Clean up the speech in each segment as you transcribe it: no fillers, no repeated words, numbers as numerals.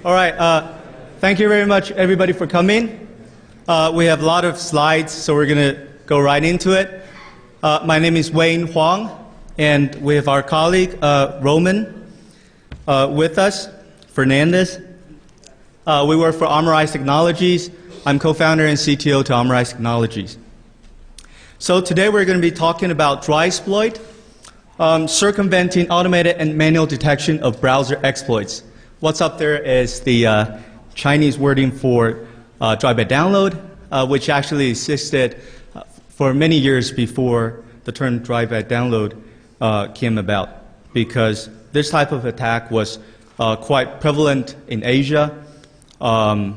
All right. Thank you very much, everybody, for coming. We have a lot of slides, so we're going to go right into it. My name is Wayne Huang, and we have our colleague, Roman, with us, Fernandez. We work for Armorize Technologies. I'm co-founder and CTO to Armorize Technologies. So today we're going to be talking about Drivesploit, circumventing automated and manual detection of browser exploits. What's up there is the Chinese wording for drive-by-download, which actually existed for many years before the term drive-by-download came about, because this type of attack was quite prevalent in Asia. I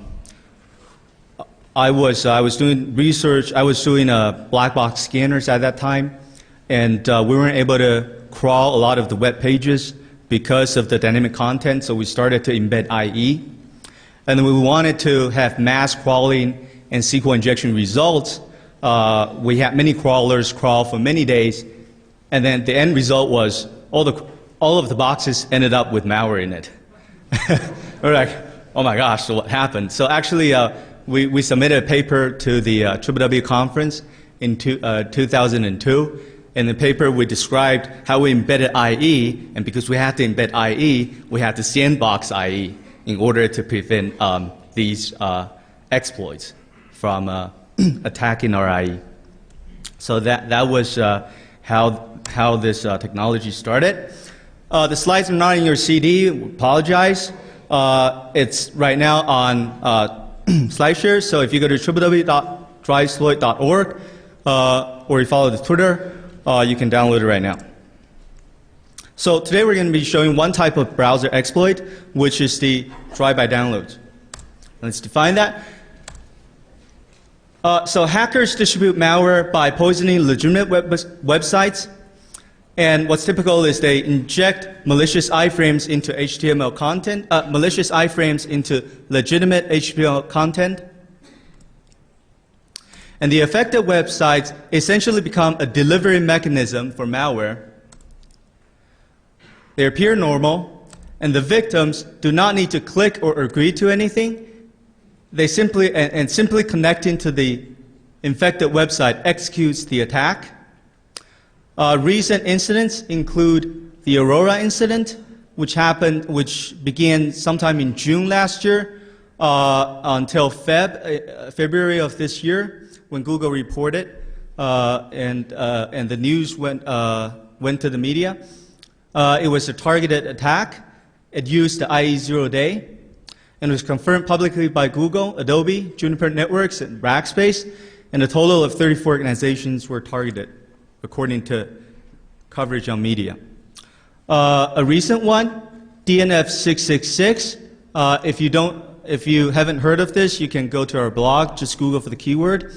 was doing research. I was doing black box scanners at that time, and we weren't able to crawl a lot of the web pages because of the dynamic content. So we started to embed IE, and then we wanted to have mass crawling and SQL injection results. We had many crawlers crawl for many days, and then the end result was all of the boxes ended up with malware in it. We're like, oh my gosh, so what happened? So actually, we submitted a paper to the WWW conference in 2002. In the paper, we described how we embedded IE, and because we had to embed IE, we had to sandbox IE in order to prevent these exploits from attacking our IE. So that was how this technology started. The slides are not in your CD. Apologize. It's right now on SlideShare. So if you go to www.drivesploit.org or you follow the Twitter, you can download it right now. So today we're going to be showing one type of browser exploit, which is the drive-by-download. Let's define that. So hackers distribute malware by poisoning legitimate websites. And what's typical is they inject malicious iframes into HTML content, malicious iframes into legitimate HTML content. And the affected websites essentially become a delivery mechanism for malware. They appear normal, and the victims do not need to click or agree to anything. They simply connecting to the infected website executes the attack. Recent incidents include the Aurora incident, which began sometime in June last year until February of this year, when Google reported and the news went to the media. It was a targeted attack. It used the IE 0-day, and was confirmed publicly by Google, Adobe, Juniper Networks, and Rackspace, and a total of 34 organizations were targeted, according to coverage on media. A recent one, DNF 666. If you haven't heard of this, you can go to our blog. Just Google for the keyword.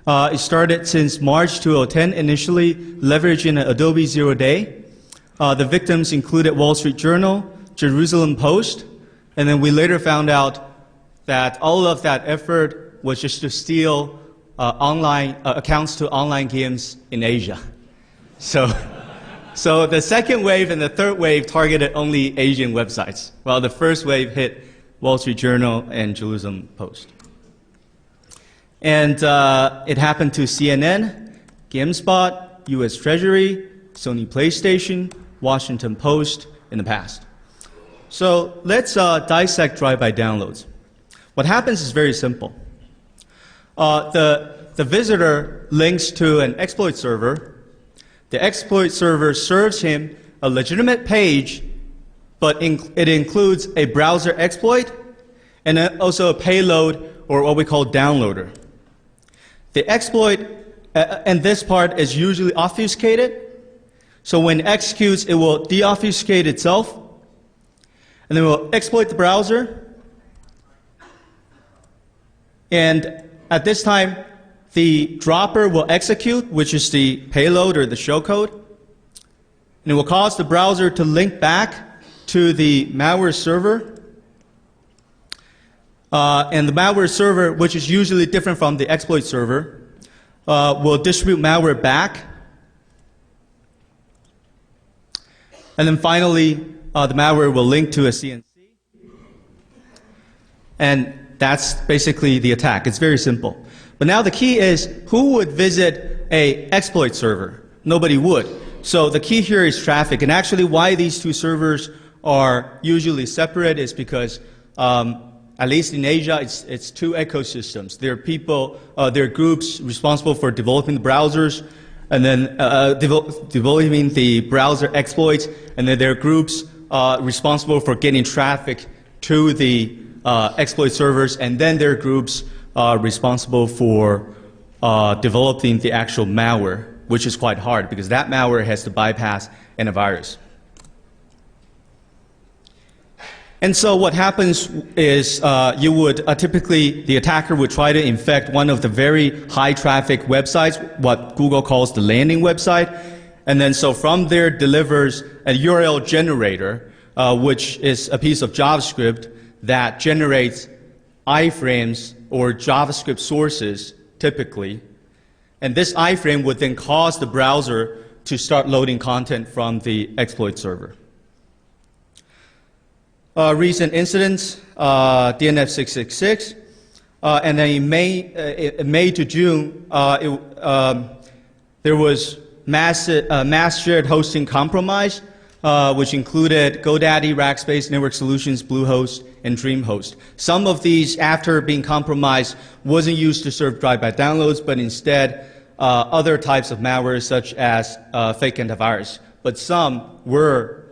It started since March 2010, initially leveraging an Adobe 0-day. The victims included Wall Street Journal, Jerusalem Post, and then we later found out that all of that effort was just to steal online accounts to online games in Asia. So the second wave and the third wave targeted only Asian websites, while the first wave hit Wall Street Journal and Jerusalem Post. And it happened to CNN, GameSpot, US Treasury, Sony PlayStation, Washington Post in the past. So let's dissect drive-by-downloads. What happens is very simple. The visitor links to an exploit server. The exploit server serves him a legitimate page, but it includes a browser exploit and also a payload, or what we call downloader. The exploit, and this part is usually obfuscated. So when it executes, it will deobfuscate itself, and then it will exploit the browser. And at this time, the dropper will execute, which is the payload or the shellcode, and it will cause the browser to link back to the malware server. And the malware server, which is usually different from the exploit server, will distribute malware back. And then finally, the malware will link to a CNC. And that's basically the attack. It's very simple. But now the key is, who would visit a exploit server? Nobody would. So the key here is traffic. And actually why these two servers are usually separate is because, at least in Asia, it's two ecosystems. There are people, there are groups responsible for developing the browsers, and then developing the browser exploits, and then there are groups responsible for getting traffic to the exploit servers, and then there are groups responsible for developing the actual malware, which is quite hard because that malware has to bypass antivirus. And so what happens is you would typically, the attacker would try to infect one of the very high traffic websites, what Google calls the landing website, and then so from there delivers a URL generator, which is a piece of JavaScript that generates iframes or JavaScript sources typically, and this iframe would then cause the browser to start loading content from the exploit server. Recent incidents, DNF 666, and then in May to June, there was mass shared hosting compromise, which included GoDaddy, Rackspace, Network Solutions, Bluehost, and DreamHost. Some of these, after being compromised, wasn't used to serve drive-by downloads, but instead other types of malware, such as fake antivirus. But some were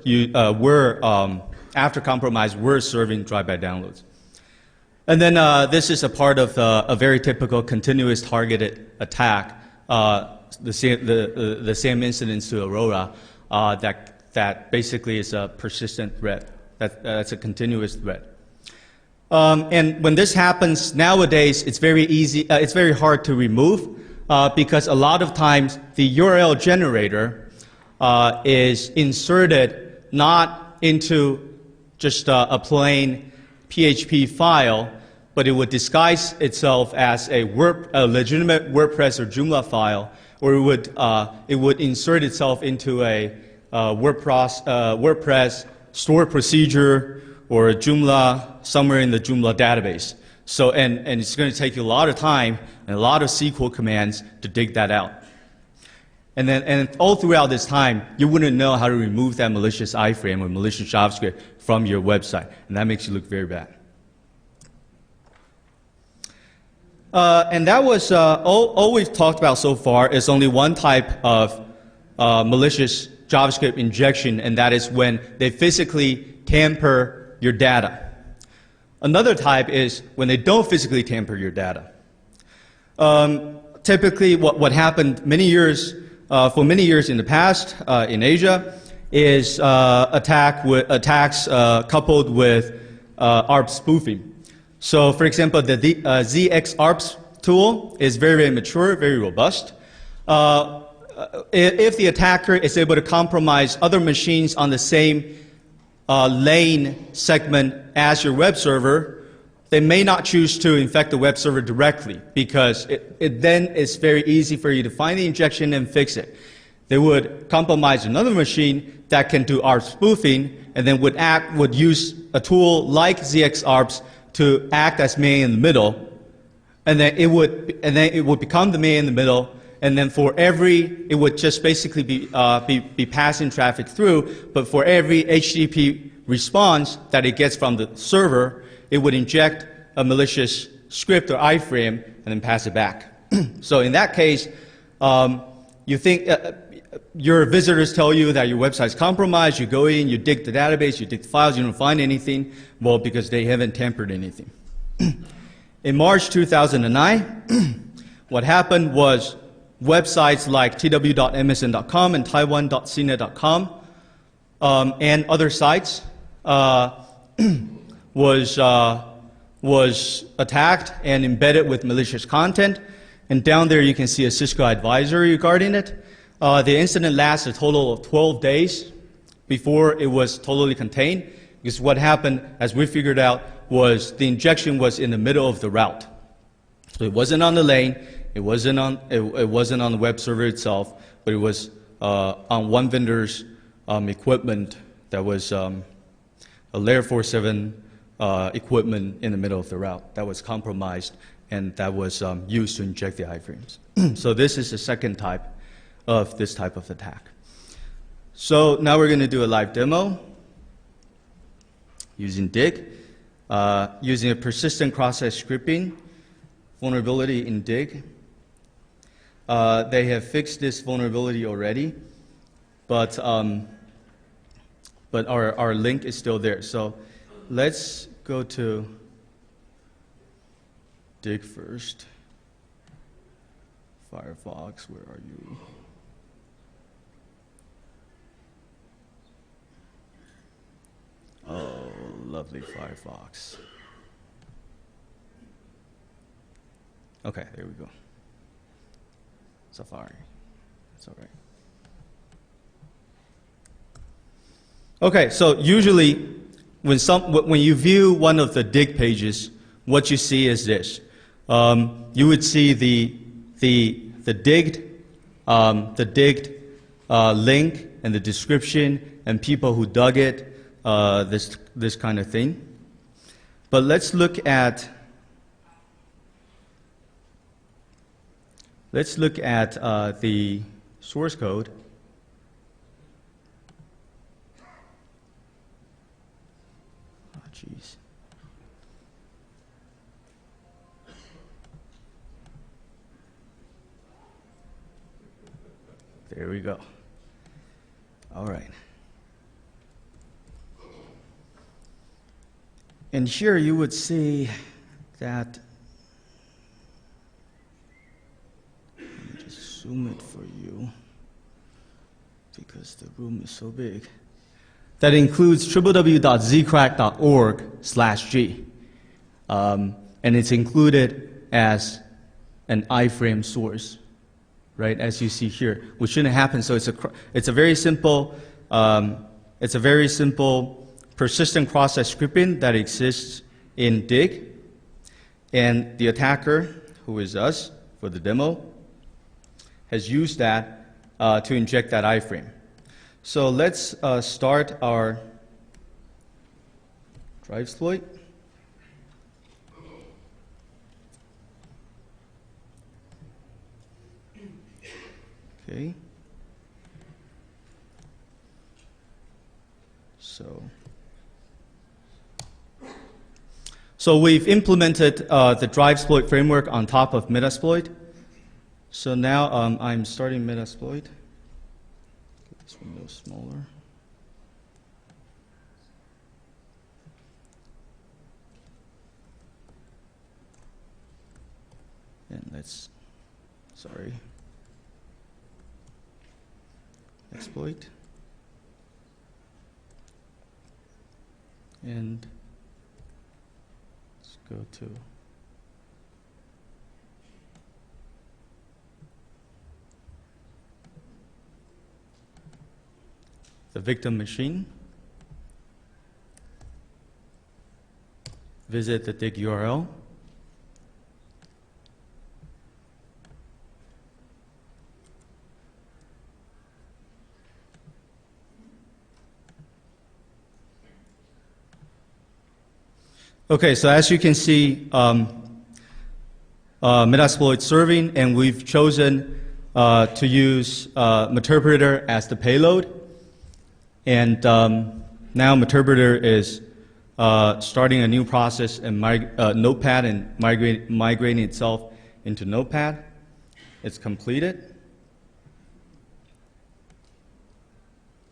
after compromise, were serving drive-by downloads. And then this is a part of a very typical continuous targeted attack, the same incidents to Aurora, that basically is a persistent threat. That's a continuous threat. And when this happens nowadays, it's very easy. It's very hard to remove because a lot of times the URL generator is inserted not into just a plain PHP file, but it would disguise itself as a legitimate WordPress or Joomla file, or it would insert itself into a WordPress store procedure or a Joomla somewhere in the Joomla database. So, and it's going to take you a lot of time and a lot of SQL commands to dig that out. And all throughout this time, you wouldn't know how to remove that malicious iframe or malicious JavaScript from your website, and that makes you look very bad. And that was all we've talked about so far is only one type of malicious JavaScript injection, and that is when they physically tamper your data. Another type is when they don't physically tamper your data. Typically, what happened for many years in the past in Asia is attacks coupled with ARP spoofing. So, for example, the ZXARPS tool is very, very mature, very robust. If the attacker is able to compromise other machines on the same lane segment as your web server, they may not choose to infect the web server directly because it then is very easy for you to find the injection and fix it. They would compromise another machine that can do ARP spoofing and then would use a tool like ZXARPS to act as man in the middle, and then it would become the man in the middle, and then it would just basically be passing traffic through, but for every HTTP response that it gets from the server, it would inject a malicious script or iframe and then pass it back. So in that case, you think your visitors tell you that your website's compromised, you go in, you dig the database, you dig the files, you don't find anything, well, because they haven't tampered anything. In March 2009, what happened was websites like tw.msn.com and taiwan.cnet.com and other sites was attacked and embedded with malicious content. And down there you can see a Cisco advisory regarding it. The incident lasted a total of 12 days before it was totally contained, because what happened, as we figured out, was the injection was in the middle of the route. So it wasn't on the lane, it wasn't on the web server itself, but it was on one vendor's equipment that was a Layer 4.7 equipment in the middle of the route that was compromised and that was used to inject the iframes. So this is the second type of this type of attack. So now we're going to do a live demo using dig, using a persistent cross-site scripting vulnerability in dig. They have fixed this vulnerability already, but our link is still there. So let's go to dig first. Firefox, where are you? Oh, lovely Firefox. Okay, there we go. Safari. That's all right. Okay, so usually when you view one of the dig pages, what you see is this. You would see the digged link and the description and people who dug it, this kind of thing. But let's look at the source code. Oh, jeez. There we go. All right. And here you would see that, let me just zoom it for you because the room is so big. That includes www.zcrack.org/g. And it's included as an iframe source, right? As you see here, which shouldn't happen. So it's a very simple persistent cross-site scripting that exists in dig, and the attacker, who is us for the demo, has used that to inject that iframe. So let's start our Drivesploit. Okay. So we've implemented the Drivesploit framework on top of Metasploit. So now I'm starting Metasploit. Get this window smaller. And let's, exploit. And let's go to the victim machine. Visit the dig URL. Okay, so as you can see, Metasploit serving, and we've chosen to use Meterpreter as the payload. And now Meterpreter is starting a new process in Notepad and migrating itself into Notepad. It's completed.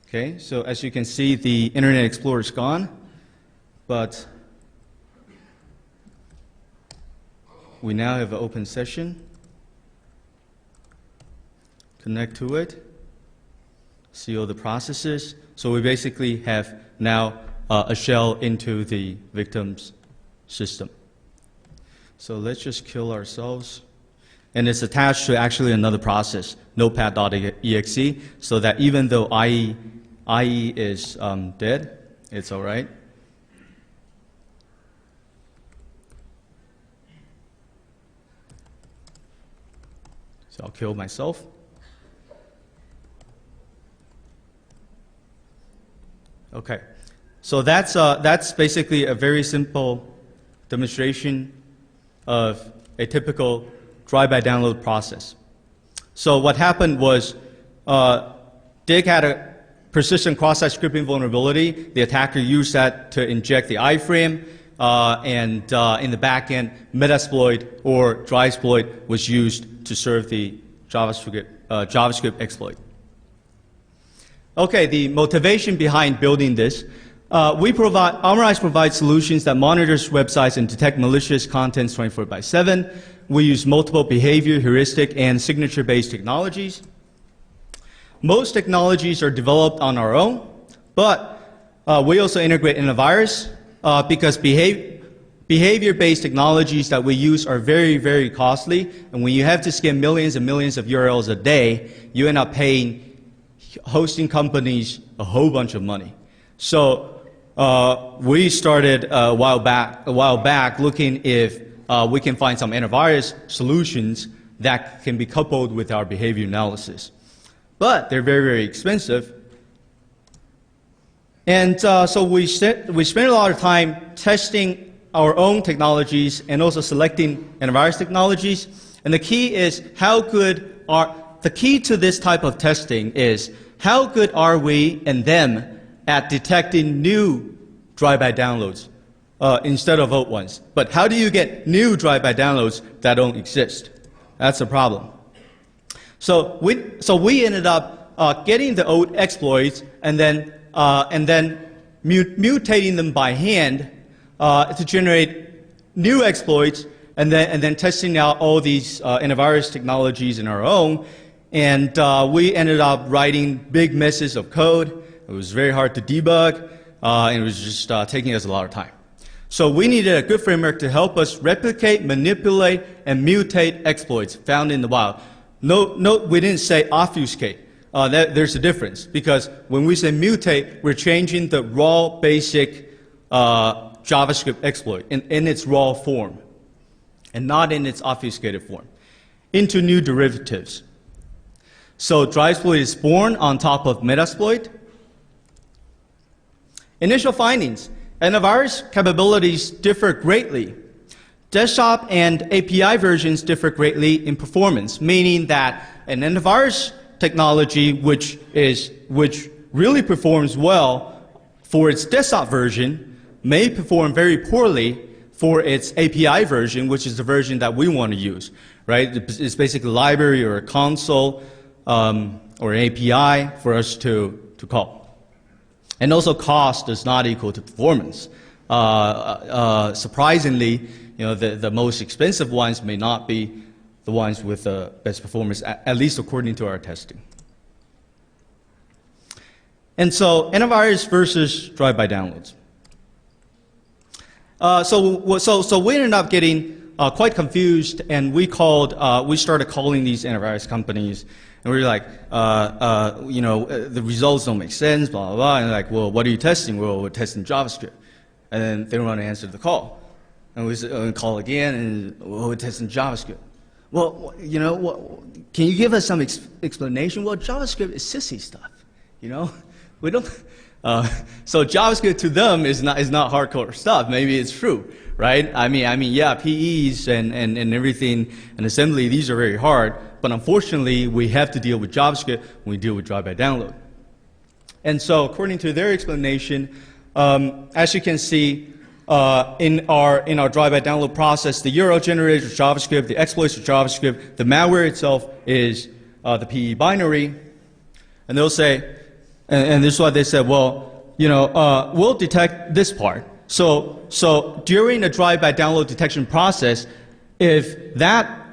Okay, so as you can see, the Internet Explorer is gone, but we now have an open session. Connect to it. See all the processes. So we basically have now a shell into the victim's system. So let's just kill ourselves. And it's attached to actually another process, notepad.exe, so that even though IE is dead, it's all right. So I'll kill myself. Okay. So that's basically a very simple demonstration of a typical drive-by-download process. So what happened was Dig had a persistent cross-site scripting vulnerability. The attacker used that to inject the iframe, and in the back end, Metasploit or Drivesploit was used to serve the JavaScript exploit. Okay, the motivation behind building this. Armorize provides solutions that monitors websites and detect malicious contents 24/7. We use multiple behavior, heuristic, and signature-based technologies. Most technologies are developed on our own, but we also integrate antivirus because behavior-based technologies that we use are very, very costly. And when you have to scan millions and millions of URLs a day, you end up paying hosting companies a whole bunch of money. So we started a while back looking if we can find some antivirus solutions that can be coupled with our behavior analysis. But they're very, very expensive. And so we spent a lot of time testing our own technologies and also selecting antivirus technologies. And the key is the key to this type of testing is how good are we and them at detecting new drive-by downloads instead of old ones. But how do you get new drive-by downloads that don't exist? That's the problem. So we ended up getting the old exploits and then mutating them by hand to generate new exploits, and then testing out all these antivirus technologies in our own. And we ended up writing big messes of code. It was very hard to debug, and it was just taking us a lot of time. So we needed a good framework to help us replicate, manipulate, and mutate exploits found in the wild. Note we didn't say obfuscate. There's a difference, because when we say mutate, we're changing the raw basic JavaScript exploit in its raw form, and not in its obfuscated form, into new derivatives. So Drivesploit is born on top of Metasploit. Initial findings. Antivirus capabilities differ greatly. Desktop and API versions differ greatly in performance, meaning that an antivirus technology which really performs well for its desktop version may perform very poorly for its API version, which is the version that we want to use, right? It's basically a library or a console or an API for us to call. And also cost is not equal to performance. Surprisingly, the most expensive ones may not be the ones with the best performance, at least according to our testing. And so antivirus versus drive-by downloads. So we ended up getting quite confused, and we started calling these antivirus companies, and we were like, the results don't make sense, blah, blah, blah. And like, well, what are you testing? Well, we're testing JavaScript. And then they don't want to answer the call. And we call again, and well, we're testing JavaScript. Well, can you give us some explanation? Well, JavaScript is sissy stuff, We don't. So JavaScript to them is not hardcore stuff. Maybe it's true, right? I mean, yeah, PEs and everything and assembly, these are very hard. But unfortunately, we have to deal with JavaScript when we deal with drive-by download. And so, according to their explanation, as you can see, in our drive-by download process, the URL generator is JavaScript, the exploits are JavaScript, the malware itself is the PE binary, and they'll say, and this is why they said, well, we'll detect this part. So during the drive-by download detection process, if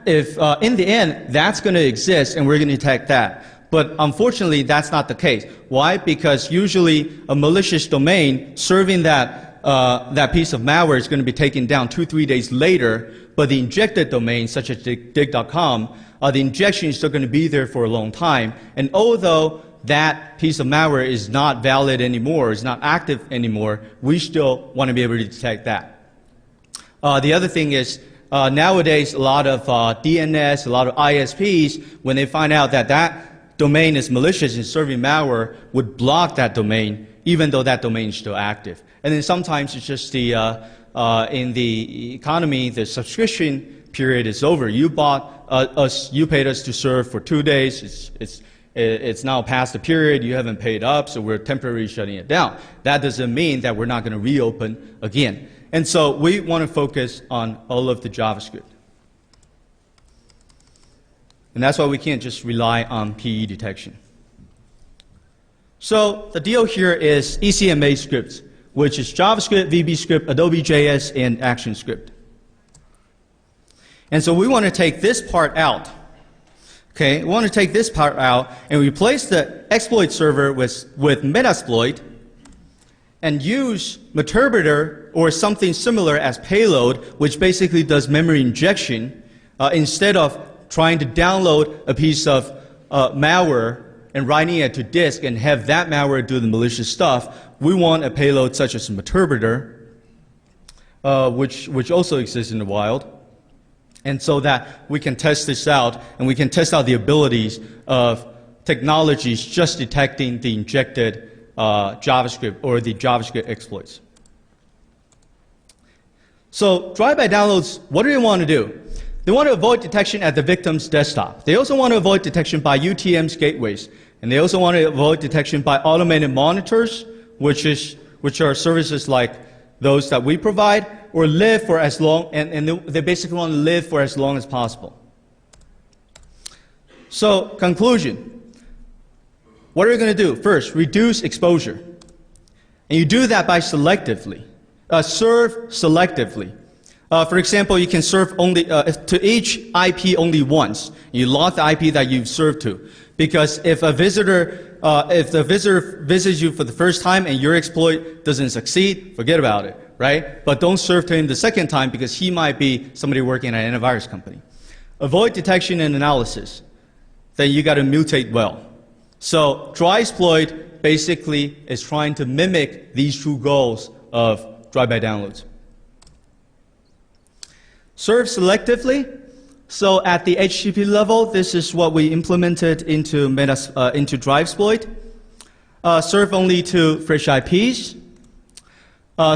in the end that's going to exist and we're going to detect that. But unfortunately, that's not the case. Why? Because usually a malicious domain serving that piece of malware is going to be taken down 2-3 days later, but the injected domain, such as dig.com, the injection is still going to be there for a long time. And although that piece of malware is not valid anymore, is not active anymore, we still want to be able to detect that. The other thing is, nowadays, a lot of DNS, a lot of ISPs, when they find out that that domain is malicious and serving malware, would block that domain even though that domain is still active. And then sometimes it's just the, in the economy, the subscription period is over. You bought us, you paid us to serve for 2 days. It's now past the period. You haven't paid up, so we're temporarily shutting it down. That doesn't mean that we're not going to reopen again. And so we want to focus on all of the JavaScript. And that's why we can't just rely on PE detection. So the deal here is ECMA scripts, which is JavaScript, VB-script, Adobe.js, and ActionScript. And so we want to take this part out. Okay, we want to take this part out and replace the exploit server with Metasploit and use Meterpreter or something similar as payload, which basically does memory injection instead of trying to download a piece of malware and writing it to disk and have that malware do the malicious stuff. We want a payload such as a Meterpreter, which also exists in the wild. And so that we can test this out, and we can test out the abilities of technologies just detecting the injected JavaScript or the JavaScript exploits. So drive-by downloads, what do they want to do? They want to avoid detection at the victim's desktop. They also want to avoid detection by UTM's gateways. And they also want to avoid detection by automated monitors, which are services like those that we provide, or live for as long, and they basically want to live for as long as possible. So, conclusion. What are you going to do? First, reduce exposure. And you do that by selectively. Serve selectively. For example, you can serve only to each IP only once. You log the IP that you've served to. Because if the visitor visits you for the first time and your exploit doesn't succeed, forget about it, right? But don't serve to him the second time because he might be somebody working at an antivirus company. Avoid detection and analysis. Then you got to mutate well. So Drivesploit basically is trying to mimic these two goals of drive-by downloads. Serve selectively. So at the HTTP level, this is what we implemented into Drivesploit. Serve only to fresh IPs.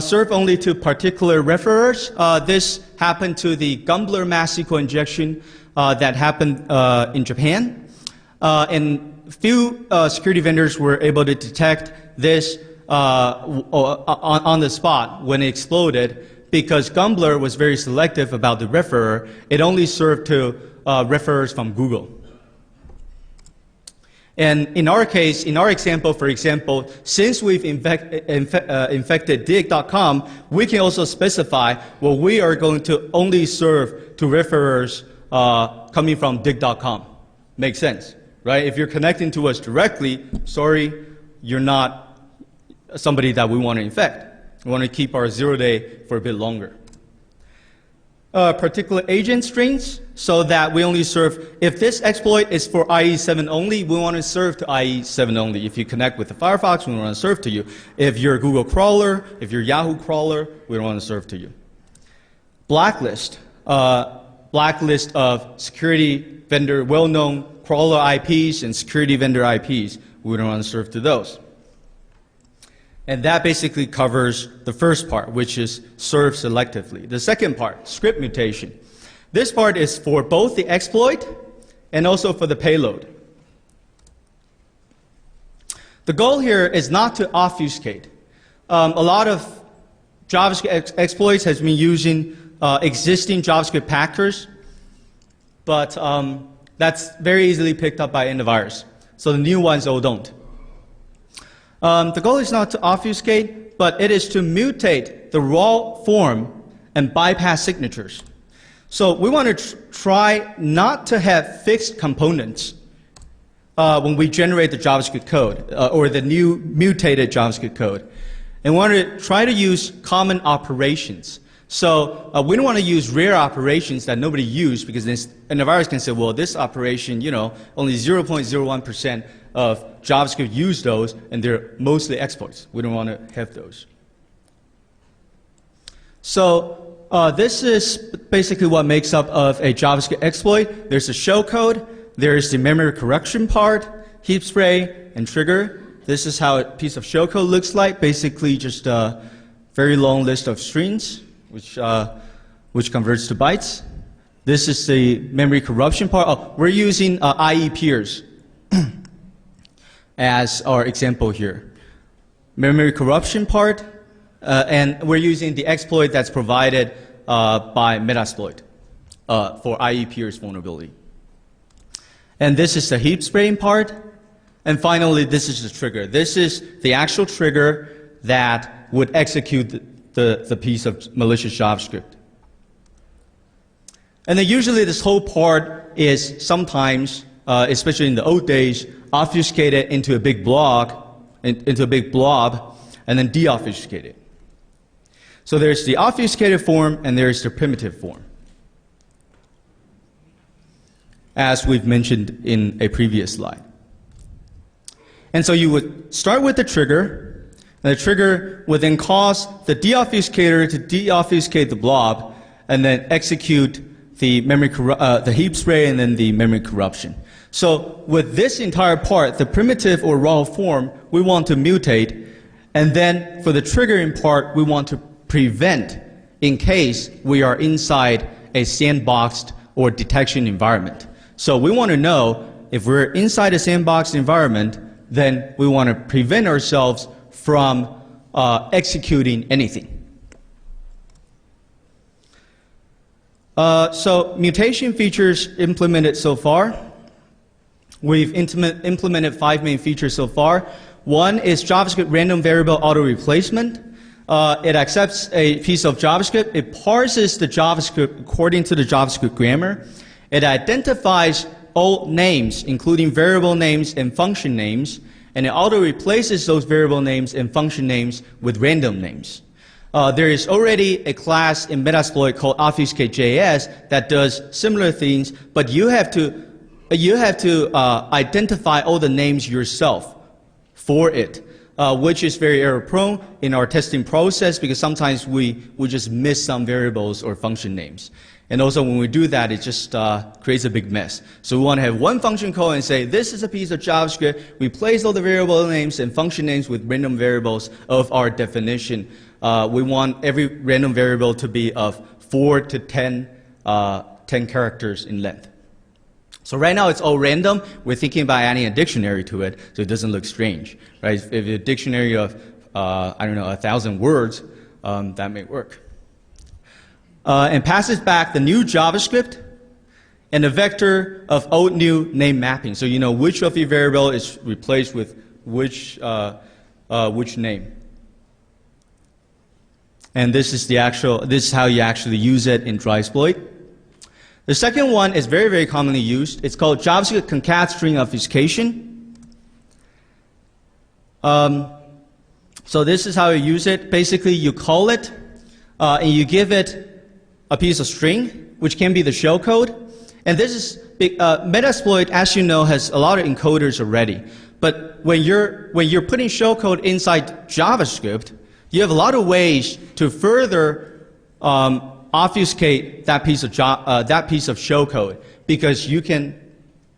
Serve only to particular referrers. This happened to the Gumbler mass SQL injection that happened in Japan. And few security vendors were able to detect this on the spot when it exploded, because Gumbler was very selective about the referrer. It only served to referrers from Google. And in our case, in our example, for example, since we've infected dig.com, we can also specify, well, we are going to only serve to referrers coming from dig.com. Makes sense, right? If you're connecting to us directly, sorry, you're not somebody that we want to infect. We want to keep our 0-day for a bit longer. Particular agent strings, so that we only serve, if this exploit is for IE7 only, we want to serve to IE7 only. If you connect with the Firefox, we want to serve to you. If you're a Google crawler, if you're a Yahoo crawler, we don't want to serve to you. Blacklist. Blacklist of security vendor, well-known crawler IPs and security vendor IPs. We don't want to serve to those. And that basically covers the first part, which is serve selectively. The second part, script mutation. This part is for both the exploit and also for the payload. The goal here is not to obfuscate. A lot of JavaScript exploits has been using existing JavaScript packers, but that's very easily picked up by antivirus. So the new ones all don't. The goal is not to obfuscate, but it is to mutate the raw form and bypass signatures. So we want to try not to have fixed components when we generate the JavaScript code or the new mutated JavaScript code. And we want to try to use common operations. So we don't want to use rare operations that nobody used, because an antivirus can say, well, this operation, you know, only 0.01% of JavaScript use those, and they're mostly exploits. We don't want to have those. So this is basically what makes up of a JavaScript exploit. There's a shellcode, there's the memory correction part, heap spray, and trigger. This is how a piece of shellcode looks like. Basically, just a very long list of strings, which converts to bytes. This is the memory corruption part. Oh, we're using IE peers as our example here. Memory corruption part, and we're using the exploit that's provided by Metasploit for IE peers vulnerability. And this is the heap spreading part. And finally, this is the trigger. This is the actual trigger that would execute the piece of malicious JavaScript. And then usually this whole part is sometimes, especially in the old days, obfuscated into a big blob, and then deobfuscated. So there's the obfuscated form and there's the primitive form, as we've mentioned in a previous slide. And so you would start with the trigger, and the trigger would then cause the deobfuscator to deobfuscate the blob, and then execute the the heap spray and then the memory corruption. So with this entire part, the primitive or raw form, we want to mutate, and then for the triggering part, we want to prevent in case we are inside a sandboxed or detection environment. So we want to know if we're inside a sandboxed environment, then we want to prevent ourselves from executing anything. So mutation features implemented so far. We've implemented 5 main features so far. One is JavaScript random variable auto replacement. It accepts a piece of JavaScript. It parses the JavaScript according to the JavaScript grammar. It identifies all names, including variable names and function names, and it auto replaces those variable names and function names with random names. There is already a class in Metasploit called obfuscate.js that does similar things, but you have to identify all the names yourself for it, which is very error prone in our testing process because sometimes we just miss some variables or function names. And also when we do that, it just creates a big mess. So we want to have one function call and say, this is a piece of JavaScript. We place all the variable names and function names with random variables of our definition. We want every random variable to be of 4 to 10 characters in length. So right now it's all random. We're thinking about adding a dictionary to it so it doesn't look strange, right? If a dictionary of, 1,000 words, that may work. And passes back the new JavaScript and a vector of old new name mapping. So you know which of your variable is replaced with which name. And this is how you actually use it in Drivesploit. The second one is very, very commonly used. It's called JavaScript concat string obfuscation. So this is how you use it. Basically, you call it, and you give it a piece of string, which can be the shellcode. And this is Metasploit, as you know, has a lot of encoders already. But when you're putting shellcode inside JavaScript, you have a lot of ways to further obfuscate that piece of shellcode because you can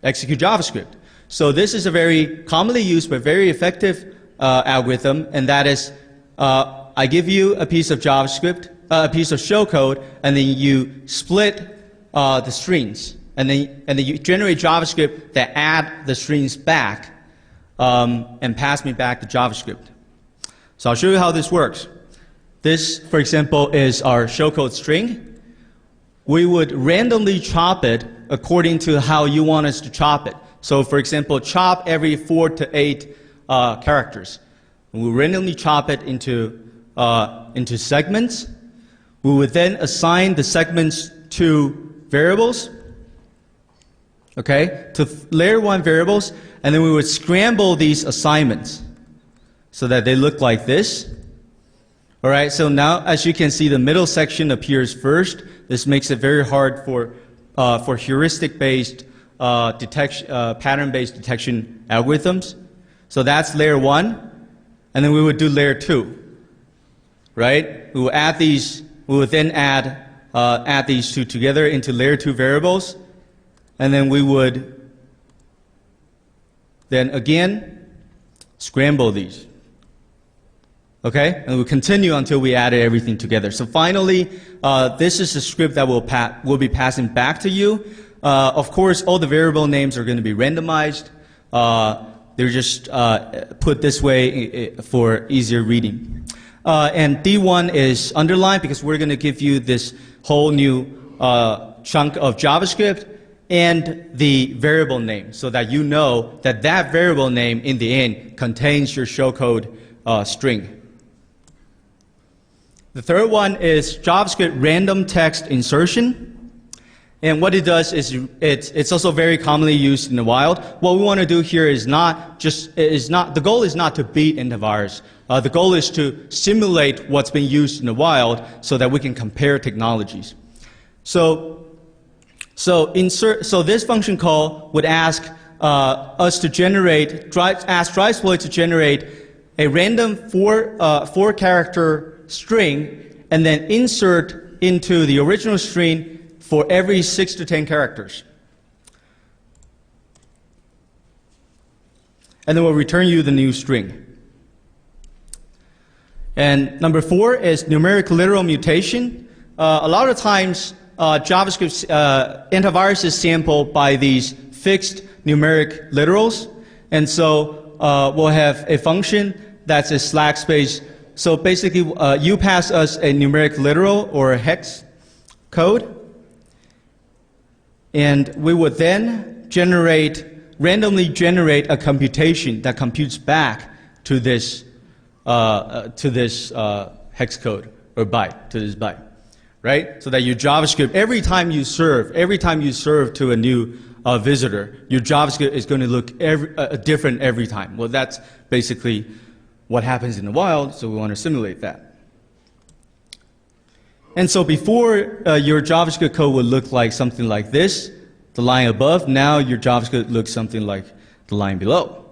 execute JavaScript. So this is a very commonly used but very effective algorithm, and that is I give you a piece of JavaScript, a piece of shellcode, and then you split the strings, and then you generate JavaScript that add the strings back and pass me back the JavaScript. So I'll show you how this works. This, for example, is our shellcode string. We would randomly chop it according to how you want us to chop it. So, for example, chop every 4 to 8 characters. And we randomly chop it into segments. We would then assign the segments to variables, okay, to layer 1 variables, and then we would scramble these assignments so that they look like this. All right, so now as you can see, the middle section appears first. This makes it very hard for heuristic-based pattern-based detection algorithms. So that's layer 1, and then we would do layer 2, right? We will add these. We would then add these two together into layer 2 variables, and then we would then again scramble these. Okay, and we'll continue until we added everything together. So finally, this is the script that will be passing back to you. Of course, all the variable names are going to be randomized. They're just put this way for easier reading. And D1 is underlined because we're going to give you this whole new chunk of JavaScript and the variable name so that you know that that variable name in the end contains your shellcode string. The third one is JavaScript random text insertion. And what it does is it's also very commonly used in the wild. What we want to do here is the goal is not to beat antivirus. The goal is to simulate what's being used in the wild so that we can compare technologies. So this function call would ask us to ask Drivesploit to generate a random four character string and then insert into the original string for every 6 to 10 characters. And then we'll return you the new string. And number 4 is numeric literal mutation. A lot of times JavaScript antivirus is sampled by these fixed numeric literals. And so we'll have a function that's a slash space. So basically, you pass us a numeric literal or a hex code, and we would then randomly generate a computation that computes back to this hex code or byte, to this byte, right? So that your JavaScript, every time you serve to a new visitor, your JavaScript is going to look different every time. Well, that's basically what happens in the wild, so we want to simulate that. And so before, your JavaScript code would look like something like this, the line above. Now your JavaScript looks something like the line below.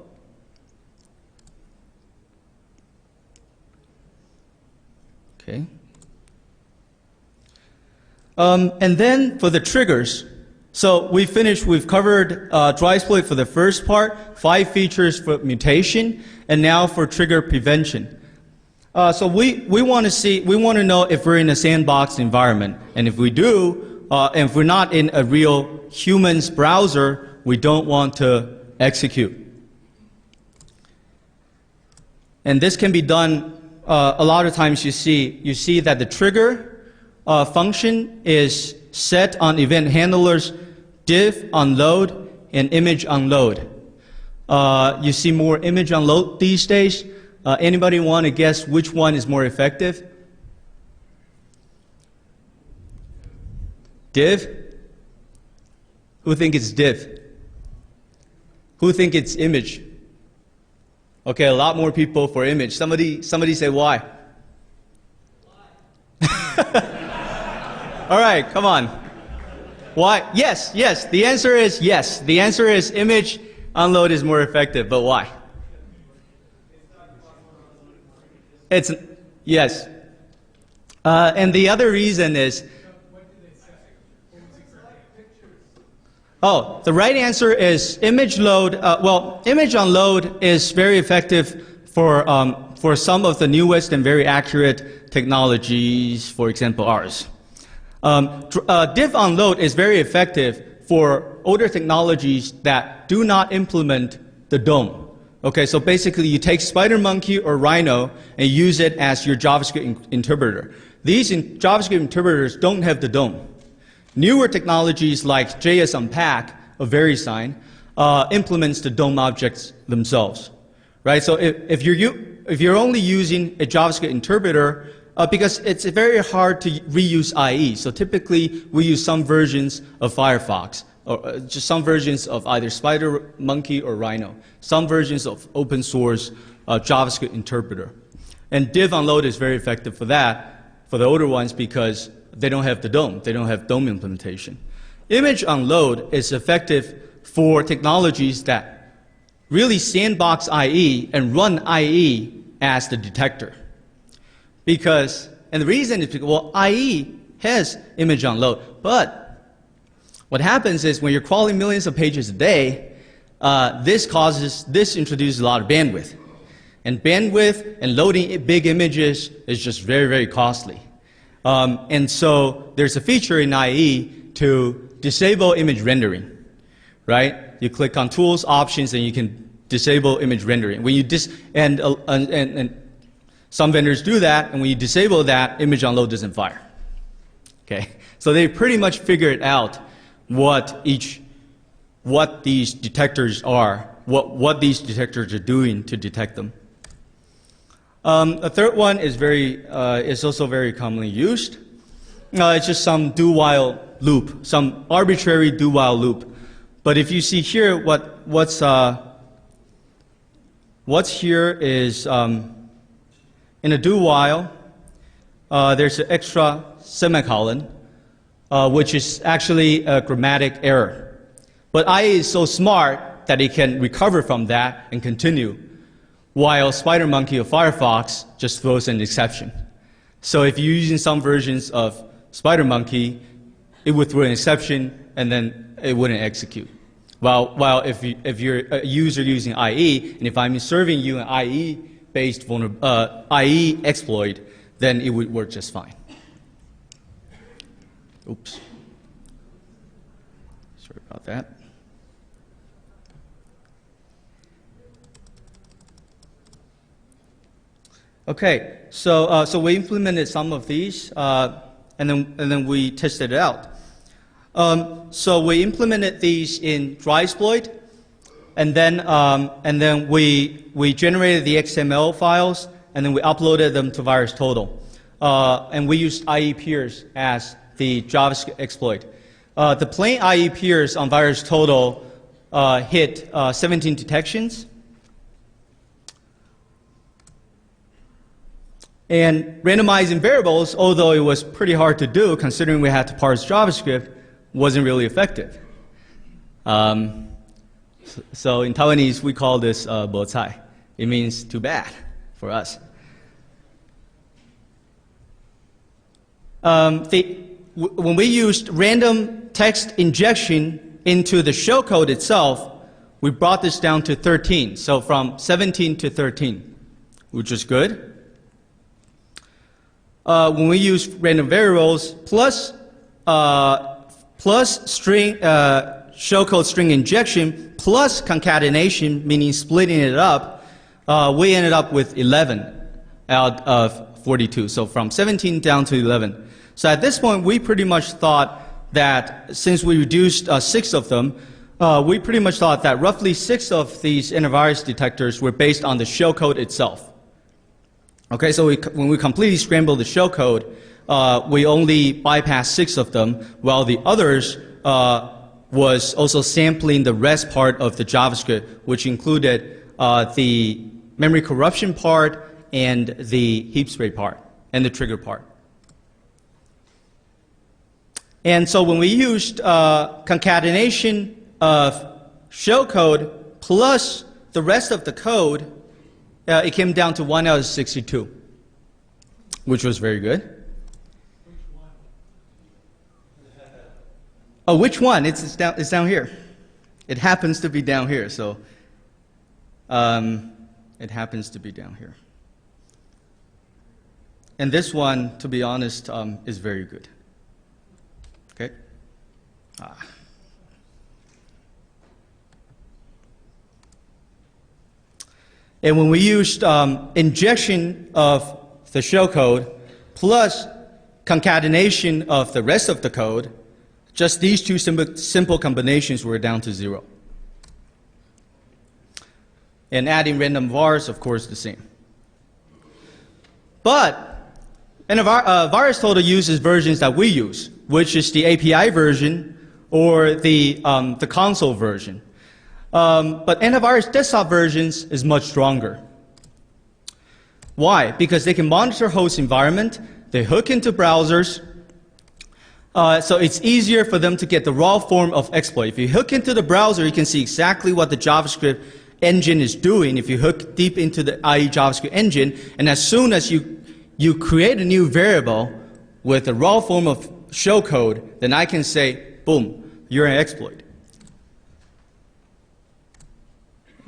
Okay. And then for the triggers, so we've covered Drivesploit for the first part, 5 features for mutation, and now for trigger prevention. So we want to know if we're in a sandbox environment, and if we do, and if we're not in a real human's browser, we don't want to execute. And this can be done a lot of times. You see that the trigger function is set on event handlers div unload and image unload. You see more image unload these days. Anybody want to guess which one is more effective? Div? Who think it's div? Who think it's image? Okay, a lot more people for image. Somebody say why? All right, come on. Why? Yes. The answer is yes. The answer is image unload is more effective, but why? Yes. And the other reason is, the right answer is image load. Image unload is very effective for some of the newest and very accurate technologies, for example, ours. Div unload is very effective for older technologies that do not implement the DOM. Okay, so basically you take SpiderMonkey or Rhino and use it as your JavaScript interpreter. These JavaScript interpreters don't have the DOM. Newer technologies like JS Unpack of VeriSign implements the DOM objects themselves, right? So if you're only using a JavaScript interpreter, because it's very hard to reuse IE, so typically we use some versions of Firefox, or just some versions of either SpiderMonkey or Rhino, some versions of open source JavaScript interpreter. And div unload is very effective for that, for the older ones, because they don't have the DOM. They don't have DOM implementation. Image unload is effective for technologies that really sandbox IE and run IE as the detector. And the reason is because, IE has image unload, but what happens is when you're crawling millions of pages a day, this introduces a lot of bandwidth. And bandwidth and loading big images is just very, very costly. And so there's a feature in IE to disable image rendering, right? You click on Tools, Options, and you can disable image rendering. When you and some vendors do that, and when you disable that, image on load doesn't fire. Okay, so they pretty much figured out what these detectors are, what these detectors are doing to detect them. A third one is also very commonly used. It's just some do-while loop, some arbitrary do-while loop. But if you see here, what's here is in a do-while, there's an extra semicolon, which is actually a grammatic error. But IE is so smart that it can recover from that and continue, while SpiderMonkey or Firefox just throws an exception. So if you're using some versions of SpiderMonkey, it would throw an exception and then it wouldn't execute. While if you're a user using IE, and if I'm serving you an IE-based IE exploit, then it would work just fine. Oops. Sorry about that. Okay, so we implemented some of these, and then we tested it out. So we implemented these in Drivesploit, and then we generated the XML files, and then we uploaded them to VirusTotal, and we used IE peers as the JavaScript exploit. The plain IE peers on VirusTotal hit 17 detections. And randomizing variables, although it was pretty hard to do, considering we had to parse JavaScript, wasn't really effective. So in Taiwanese, we call this bo cai. It means too bad for us. When we used random text injection into the shellcode itself, we brought this down to 13. So from 17 to 13, which is good. When we use random variables plus string shellcode string injection plus concatenation, meaning splitting it up, we ended up with 11 out of 42. So from 17 down to 11. So at this point, we pretty much thought that since we reduced 6 of them, we pretty much thought that roughly 6 of these antivirus detectors were based on the shellcode itself. Okay, so when we completely scrambled the shellcode, we only bypassed 6 of them, while the others was also sampling the rest part of the JavaScript, which included the memory corruption part and the heap spray part and the trigger part. And so when we used concatenation of shellcode plus the rest of the code, it came down to 1 out of 62, which was very good. Oh, which one? It's down here. It happens to be down here, so it happens to be down here. And this one, to be honest, is very good. Okay? And when we used injection of the shellcode plus concatenation of the rest of the code, just these two simple combinations were down to 0. And adding random vars, of course, the same. But VirusTotal uses versions that we use, which is the API version or the console version. But antivirus desktop versions is much stronger. Why? Because they can monitor host environment, they hook into browsers, so it's easier for them to get the raw form of exploit. If you hook into the browser, you can see exactly what the JavaScript engine is doing if you hook deep into the IE JavaScript engine, and as soon as you create a new variable with the raw form of shellcode, then I can say, boom, you're an exploit.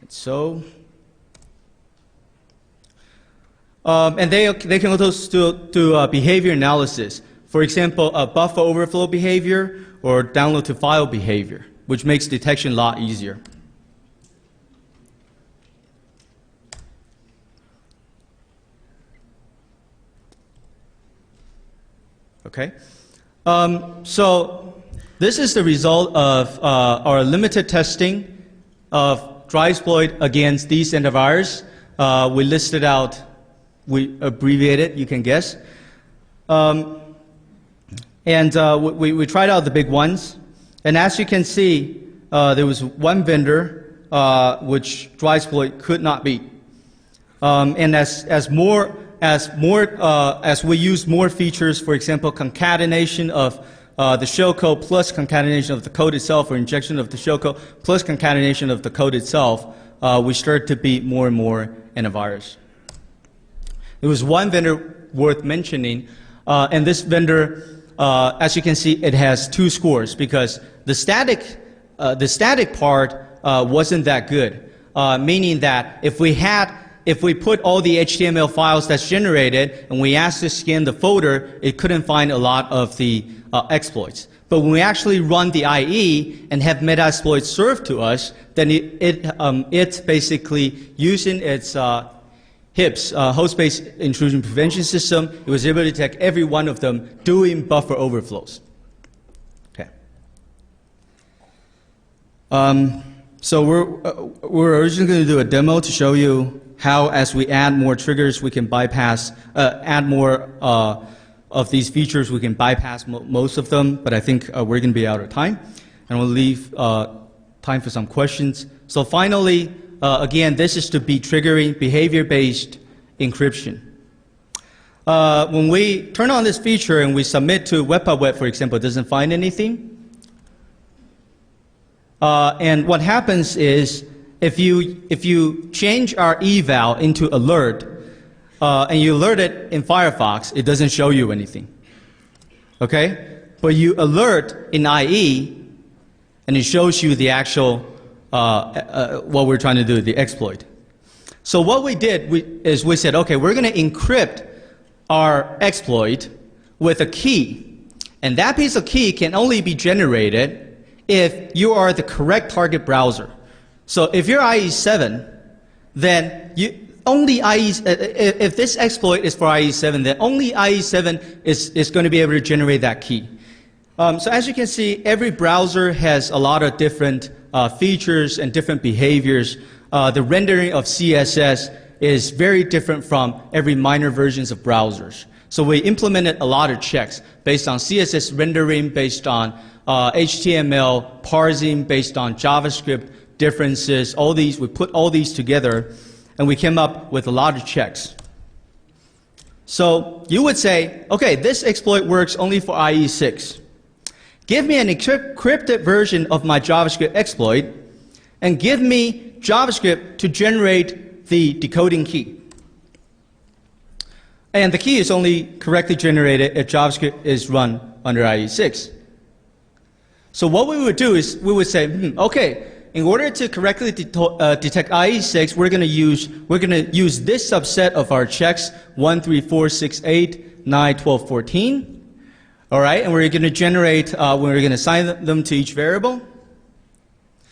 So And they can also do behavior analysis. For example, a buffer overflow behavior or download to file behavior, which makes detection a lot easier. Okay, so this is the result of our limited testing of Drivesploit against these antivirus. We listed out, we abbreviated, you can guess. We tried out the big ones. And as you can see, there was one vendor which Drivesploit could not beat. And as we use more features, for example, concatenation of the shellcode plus concatenation of the code itself, or injection of the shellcode plus concatenation of the code itself, we start to beat more and more antivirus. There was one vendor worth mentioning, and this vendor, as you can see, it has 2 scores because the static part wasn't that good, meaning that if we put all the HTML files that's generated and we asked to scan the folder, it couldn't find a lot of the exploits. But when we actually run the IE and have Metasploit served to us, then it's basically using its HIPS, host-based intrusion prevention system, it was able to detect every one of them doing buffer overflows. Okay. So we're originally going to do a demo to show you how, as we add more triggers, we can bypass, add more of these features, we can bypass most of them, but I think we're going to be out of time. And we'll leave time for some questions. So finally, again, this is to be triggering behavior-based encryption. When we turn on this feature and we submit to Web, for example, it doesn't find anything. And what happens is, if you change our eval into alert, and you alert it in Firefox, it doesn't show you anything. Okay? But you alert in IE, and it shows you the actual what we're trying to do, the exploit. So what we did is we said, okay, we're going to encrypt our exploit with a key. And that piece of key can only be generated if you are the correct target browser. So if you're IE7, then if this exploit is for IE7, then only IE7 is going to be able to generate that key. So as you can see, every browser has a lot of different features and different behaviors. The rendering of CSS is very different from every minor versions of browsers. So we implemented a lot of checks based on CSS rendering, based on HTML parsing, based on JavaScript differences. All these, we put all these together, and we came up with a lot of checks. So you would say, okay, this exploit works only for IE6. Give me an encrypted version of my JavaScript exploit, and give me JavaScript to generate the decoding key. And the key is only correctly generated if JavaScript is run under IE6. So what we would do is we would say, okay, in order to correctly detect IE6, we're going to use this subset of our checks: 1, 3, 4, 6, 8, 9, 12, 14. All right, and we're going to generate, we're going to assign them to each variable.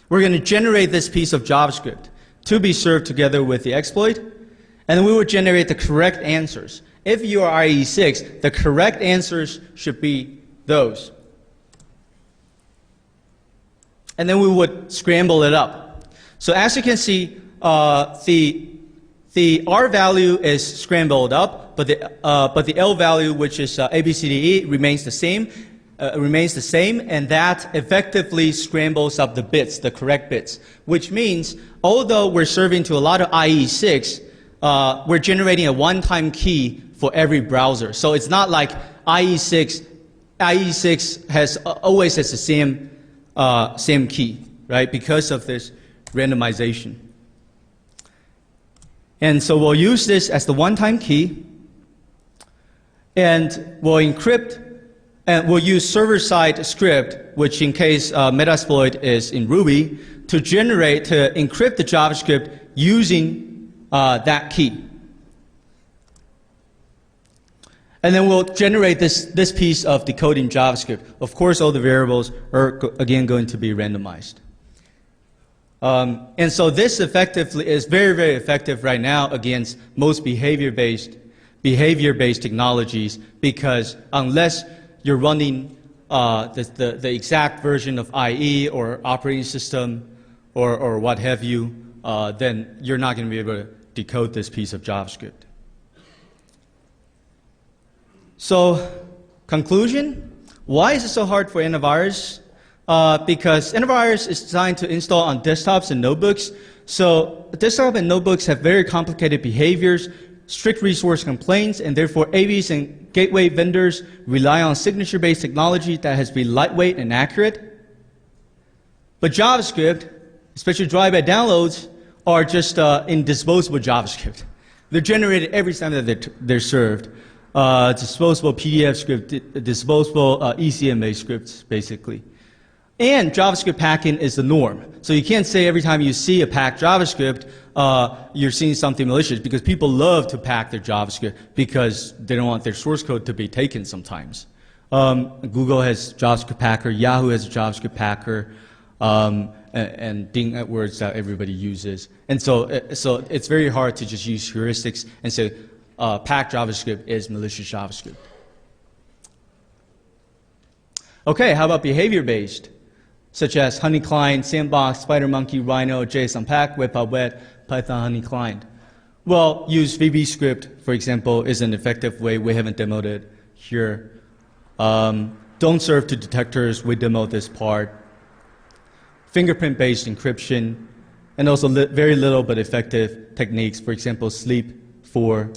We're going to generate this piece of JavaScript to be served together with the exploit, and then we will generate the correct answers. If you are IE6, the correct answers should be those. And then we would scramble it up. So as you can see, the R value is scrambled up, but the L value, which is ABCDE, remains the same. And that effectively scrambles up the bits, the correct bits. Which means, although we're serving to a lot of IE6, we're generating a one-time key for every browser. So it's not like IE6 always has the same key, right? Because of this randomization. And so we'll use this as the one-time key, and we'll encrypt, and we'll use server-side script, which in case Metasploit is in Ruby, to encrypt the JavaScript using that key. And then we'll generate this piece of decoding JavaScript. Of course, all the variables are, again, going to be randomized. And so this effectively is very, very effective right now against most behavior-based technologies, because unless you're running the exact version of IE or operating system or what have you, then you're not going to be able to decode this piece of JavaScript. So, conclusion, why is it so hard for antivirus? Because antivirus is designed to install on desktops and notebooks. So desktop and notebooks have very complicated behaviors, strict resource complaints, and therefore AVs and gateway vendors rely on signature-based technology that has to be lightweight and accurate. But JavaScript, especially drive-by downloads, are just indisposable JavaScript. They're generated every time that they're served. Disposable PDF script, disposable ECMA scripts, basically. And JavaScript packing is the norm. So you can't say every time you see a packed JavaScript, you're seeing something malicious, because people love to pack their JavaScript because they don't want their source code to be taken sometimes. Google has JavaScript Packer, Yahoo has a JavaScript Packer, and Bing AdWords that everybody uses. And so it's very hard to just use heuristics and say, packed JavaScript is malicious JavaScript. Okay, how about behavior-based, such as Honey Client, Sandbox, SpiderMonkey, Rhino, JSONPack, Web, Python Honey Client? Well, use VBScript, for example, is an effective way. We haven't demoed it here. Don't serve to detectors. We demoed this part. Fingerprint-based encryption, and also very little but effective techniques. For example, sleep for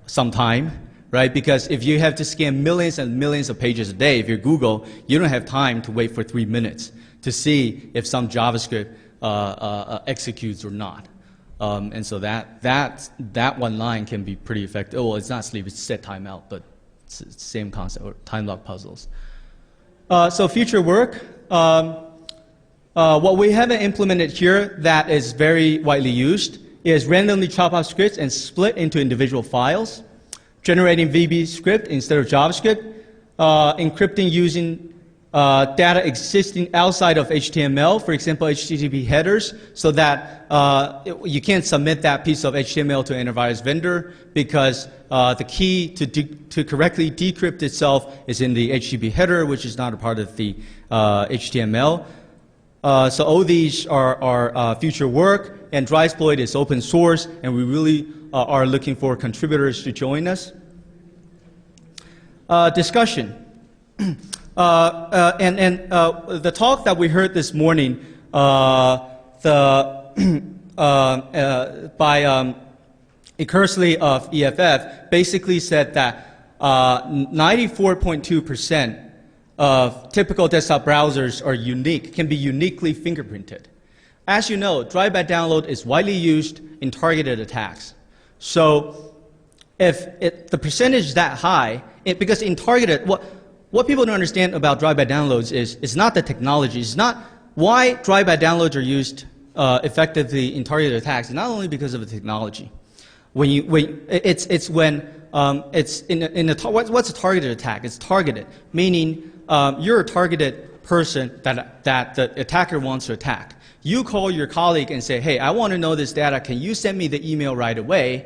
some time, right? Because if you have to scan millions and millions of pages a day, if you're Google, you don't have time to wait for 3 minutes to see if some JavaScript executes or not. And so that one line can be pretty effective. Oh, well, it's not sleep, it's set timeout, but it's the same concept, or time lock puzzles. So future work, what we haven't implemented here that is very widely used is randomly chop up scripts and split into individual files, generating VB script instead of JavaScript, encrypting using data existing outside of HTML, for example, HTTP headers, so that you can't submit that piece of HTML to an antivirus vendor, because the key to correctly decrypt itself is in the HTTP header, which is not a part of the HTML. So all these are future work, and Drivesploit is open source, and we really are looking for contributors to join us. Discussion. The talk that we heard this morning by Eckersley of EFF basically said that 94.2% of typical desktop browsers are unique, can be uniquely fingerprinted. As you know, drive-by download is widely used in targeted attacks. So if the percentage is that high, because in targeted, what people don't understand about drive-by downloads is it's not the technology. It's not why drive-by downloads are used effectively in targeted attacks. It's not only because of the technology. What's a targeted attack? It's targeted, meaning you're a targeted person that the attacker wants to attack. You call your colleague and say, hey, I want to know this data. Can you send me the email right away?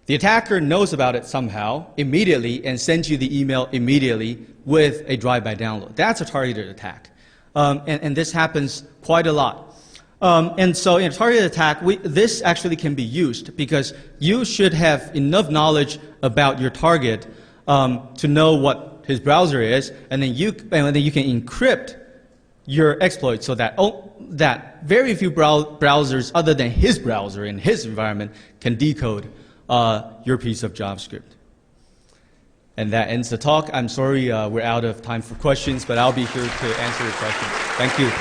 The attacker knows about it somehow immediately and sends you the email immediately with a drive-by download. That's a targeted attack. And this happens quite a lot. And so in a targeted attack, this actually can be used, because you should have enough knowledge about your target to know what his browser is, and then you can encrypt your exploit so that that very few browsers other than his browser in his environment can decode your piece of JavaScript. And that ends the talk. I'm sorry we're out of time for questions, but I'll be here to answer your questions. Thank you.